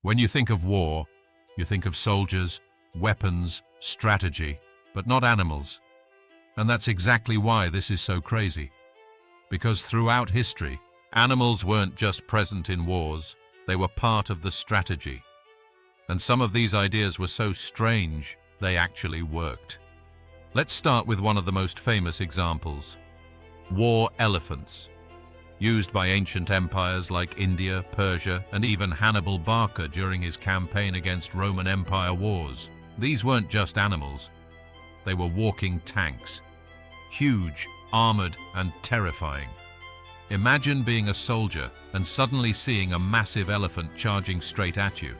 When you think of war, you think of soldiers, weapons, strategy, but not animals. And that's exactly why this is so crazy. Because throughout history, animals weren't just present in wars, they were part of the strategy. And some of these ideas were so strange, they actually worked. Let's start with one of the most famous examples. War elephants. Used by ancient empires like India, Persia, and even Hannibal Barca during his campaign against Roman Empire wars. These weren't just animals. They were walking tanks. Huge, armored, and terrifying. Imagine being a soldier and suddenly seeing a massive elephant charging straight at you.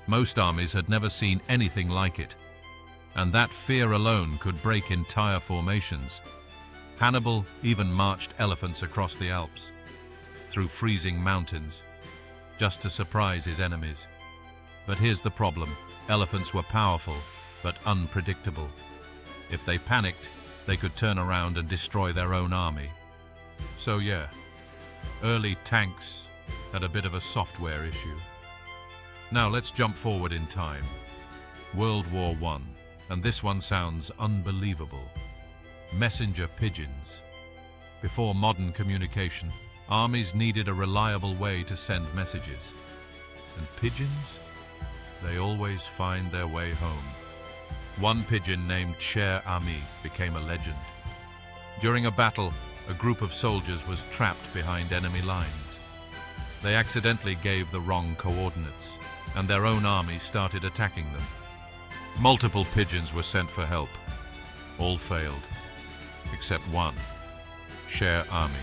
Most armies had never seen anything like it. And that fear alone could break entire formations. Hannibal even marched elephants across the Alps, through freezing mountains, just to surprise his enemies. But here's the problem. Elephants were powerful, but unpredictable. If they panicked, they could turn around and destroy their own army. So yeah, early tanks had a bit of a software issue. Now let's jump forward in time. World War I, and this one sounds unbelievable. Messenger pigeons. Before modern communication, armies needed a reliable way to send messages. And pigeons? They always find their way home. One pigeon named Cher Ami became a legend. During a battle, a group of soldiers was trapped behind enemy lines. They accidentally gave the wrong coordinates, and their own army started attacking them. Multiple pigeons were sent for help. All failed. Except one, Cher Ami.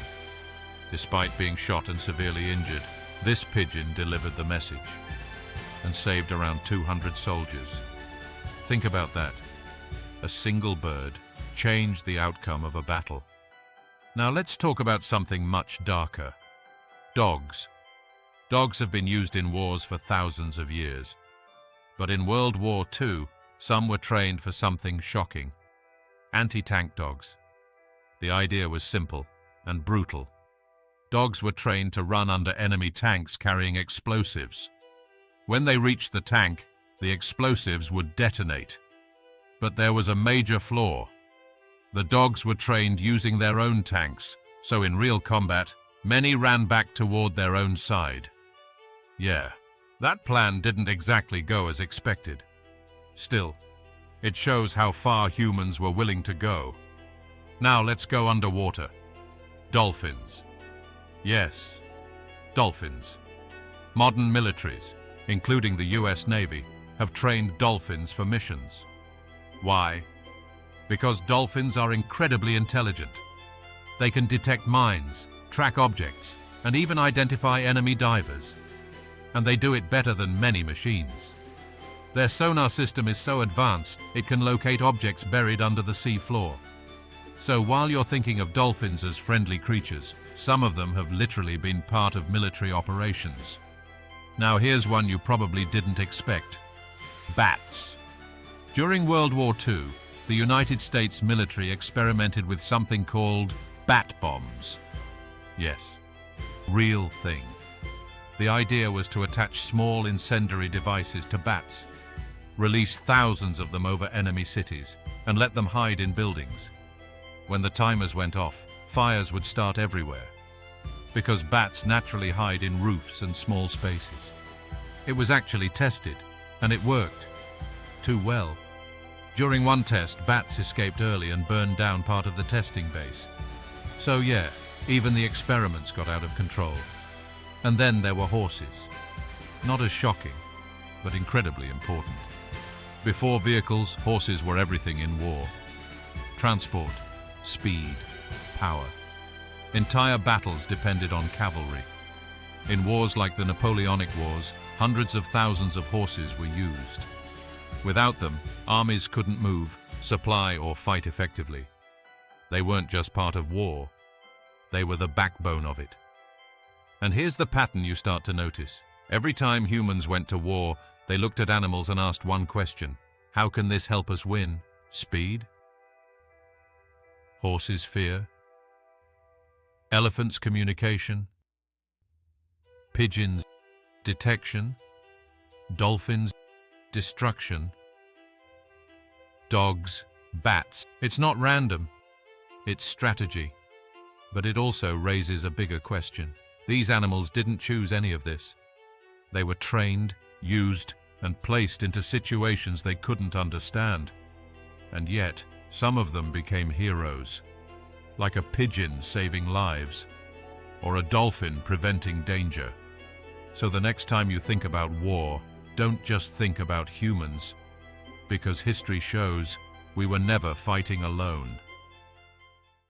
Despite being shot and severely injured, this pigeon delivered the message and saved around 200 soldiers. Think about that. A single bird changed the outcome of a battle. Now let's talk about something much darker. Dogs. Dogs have been used in wars for thousands of years. But in World War II, some were trained for something shocking. Anti-tank dogs. The idea was simple and brutal. Dogs were trained to run under enemy tanks carrying explosives. When they reached the tank, the explosives would detonate. But there was a major flaw. The dogs were trained using their own tanks, so in real combat, many ran back toward their own side. Yeah, that plan didn't exactly go as expected. Still, it shows how far humans were willing to go. Now let's go underwater. Dolphins. Yes, dolphins. Modern militaries, including the US Navy, have trained dolphins for missions. Why? Because dolphins are incredibly intelligent. They can detect mines, track objects, and even identify enemy divers. And they do it better than many machines. Their sonar system is so advanced, it can locate objects buried under the sea floor. So while you're thinking of dolphins as friendly creatures, some of them have literally been part of military operations. Now here's one you probably didn't expect. Bats. During World War II, the United States military experimented with something called bat bombs. Yes, real thing. The idea was to attach small incendiary devices to bats, release thousands of them over enemy cities, and let them hide in buildings. When the timers went off, fires would start everywhere, because bats naturally hide in roofs and small spaces. It was actually tested, and it worked. Too well. During one test, bats escaped early and burned down part of the testing base. So yeah, even the experiments got out of control. And then there were horses. Not as shocking, but incredibly important. Before vehicles, horses were everything in war. Transport, speed, power. Entire battles depended on cavalry. In wars like the Napoleonic Wars, hundreds of thousands of horses were used. Without them, armies couldn't move, supply, or fight effectively. They weren't just part of war. They were the backbone of it. And here's the pattern you start to notice. Every time humans went to war, they looked at animals and asked one question. How can this help us win? Speed? Horses' fear? Elephants' communication? Pigeons' detection? dolphins, destruction, dogs, bats. It's not random, it's strategy. But it also raises a bigger question. These animals didn't choose any of this. They were trained, used, and placed into situations they couldn't understand. And yet, some of them became heroes, like a pigeon saving lives, or a dolphin preventing danger. So the next time you think about war, don't just think about humans, because history shows we were never fighting alone.